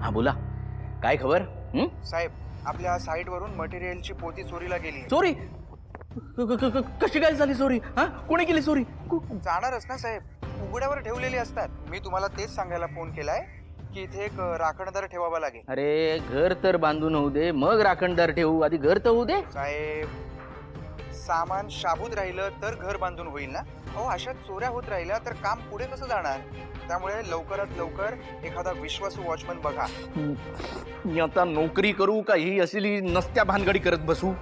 हा बोला, काय खबर? साहेब, आपल्या साईटवरून मटेरियलची पोती चोरीला गेली. चोरी? कशी काय झाली चोरी? हा, कोणी केली चोरी? जाणारच ना साहेब, उघड्यावर ठेवलेली असतात. मी तुम्हाला तेच सांगायला फोन केलाय की इथे एक राखणदार ठेवावा लागेल. अरे घर तर बांधून होऊ दे, मग राखणदार ठेवू, आधी घर तर होऊ दे. साहेब, सामान शाबूत राहिलं तर घर बांधून होईल ना? अहो, अशा चोऱ्या होत राहिल्या तर काम पुढे कसं जाणार? त्यामुळे लवकरात लवकर एखादा विश्वासू वॉचमन बघा. मी आता नोकरी करू का ही असली नसत्या भानगडी करत बसू?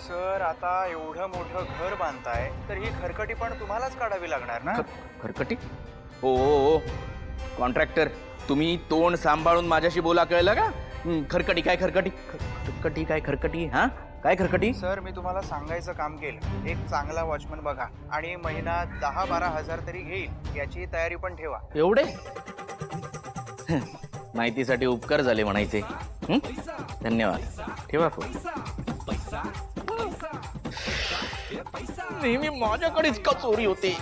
सर, आता एवढं मोठं घर बांधताय तर ही खरकटी पण तुम्हालाच काढावी लागणार ना. खरकटी? हो, कॉन्ट्रॅक्टर, तुम्ही तोंड सांभाळून माझ्याशी बोला, कळलं का? खरकटी काय खरकटी? खरकटी काय खरकटी? हा, काय खरकटी? सर, मी तुम्हाला सांगायचं काम केलं. एक चांगला वॉचमन बघा आणि महिना 10-12 हजार तरी घेईल याची तयारी पण ठेवा. एवढे? माहितीसाठी उपकार झाले म्हणायचे. धन्यवाद, ठेवा फोन. नेहमी माझ्याकडेच का चोरी होते?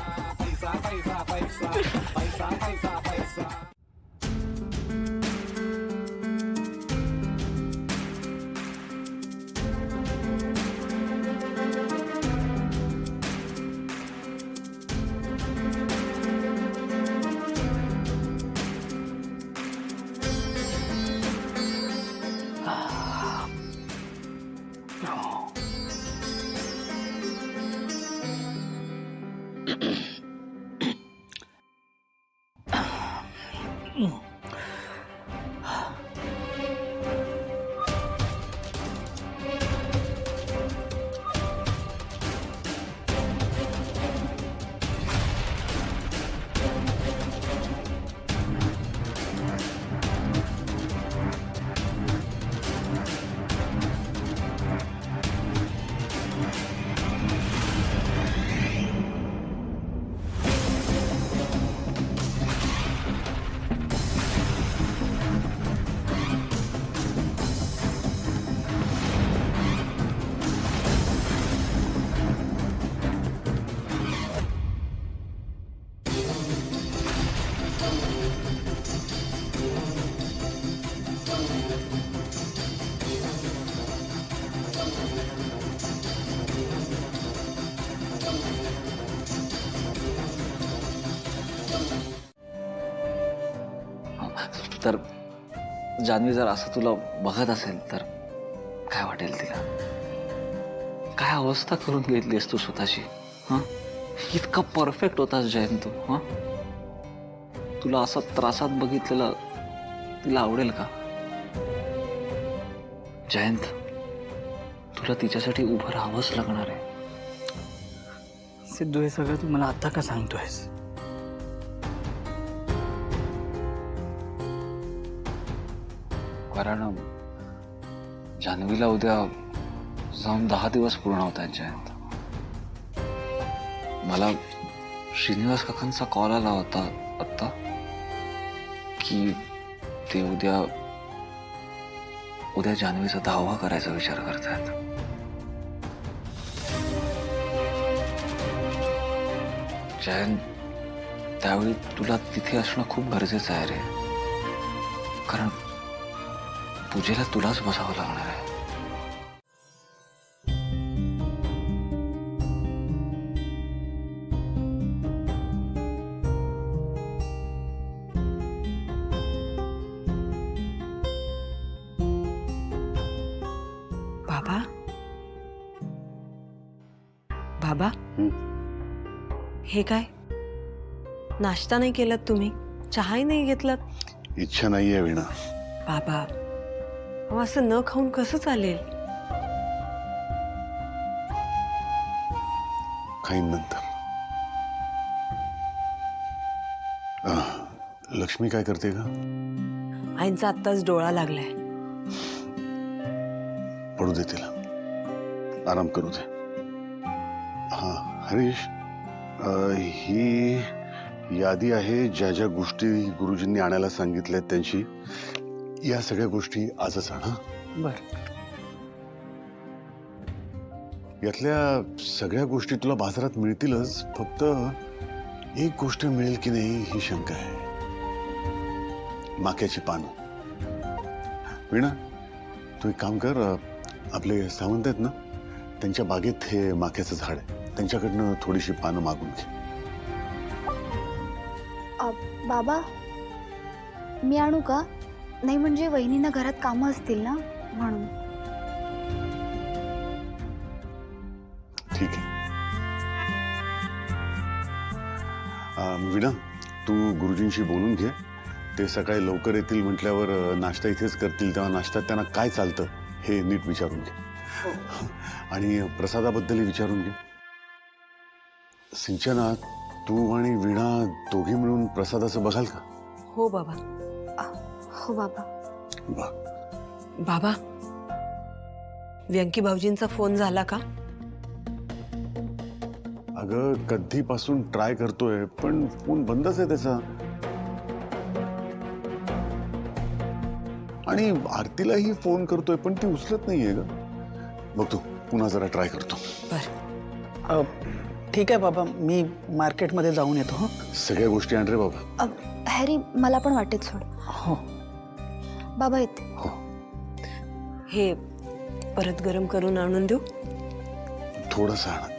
तर जान्हवी जर असं तुला बघत असेल तर काय वाटेल तिला? काय अवस्था करून घेतलीस तू स्वतःची? हा, इतका परफेक्ट होतास जयंत तू. हा, तुला असं त्रासात बघितलेलं तिला आवडेल का? जयंत, तुला तिच्यासाठी उभं राहावंच लागणार आहे. सिद्धू, हे सगळं तू मला आता का सांगतोयस? कारण जान्हवीला उद्या जाऊन 10 दिवस पूर्ण होत आहेत. जयंत, मला श्रीनिवास काकांचा कॉल आला होता आत्ता की ते उद्या जान्हवीचा 10वा करायचा विचार करतायत. जयंत, त्यावेळी तुला तिथे असणं खूप गरजेचं आहे रे. कारण पूजेला तुलाच बसावं लागणार आहे. बाबा, बाबा, हे काय? नाश्ता नाही केलात तुम्ही? चहाही नाही घेतलात? इच्छा नाहीये वीणा. बाबा, अहो, असं न खाऊन कसं चालेल? खाईन नंतर. लक्ष्मी काय करते का? आईंचा आत्ताच डोळा लागलाय. पडू दे तिला, आराम करू दे. हा हरीश, ही यादी आहे ज्या ज्या गोष्टी गुरुजींनी आणायला सांगितल्यात त्यांची. या सगळ्या गोष्टी आजच आण. बर. यातल्या सगळ्या गोष्टी तुला बाजारात मिळतीलच, फक्त एक गोष्ट मिळेल की नाही ही शंका आहे. माक्याची पानं. वीणा तू एक काम कर, आपले सावंत आहेत ना, त्यांच्या बागेत हे माक्याचं झाड आहे, त्यांच्याकडनं थोडीशी पानं मागून घे. बाबा मी आणू का? नाही म्हणजे वहिनींना घरात कामं असतील ना म्हणून. ठीक आहे. वीणा तू गुरुजींशी बोलून घे, ते सकाळी लवकर येतील म्हटल्यावर नाश्ता इथेच करतील, तेव्हा नाश्त्यात त्यांना काय चालतं हे नीट विचारून घे. आणि प्रसादाबद्दलही विचारून घे. सिंचना तू आणि वीणा दोघी मिळून प्रसादाचं बघाल का? हो बाबा. हो बाबा. बाबा व्यंकी भाऊजींचा फोन झाला का? अगं कधीपासून ट्राय करतोय पण फोन बंदच आहे त्याचा. आणि आरतीलाही फोन करतोय पण ती उचलत नाहीये ग. बघतो पुन्हा जरा ट्राय करतो. बर. ठीक आहे बाबा, मी मार्केटमध्ये जाऊन येतो. हो सगळ्या गोष्टी आण रे बाबा. हॅरी मला पण वाटेत सोड. हो. बाबा येते. हो हे परत गरम करून आणून देऊ? थोडंसं आण.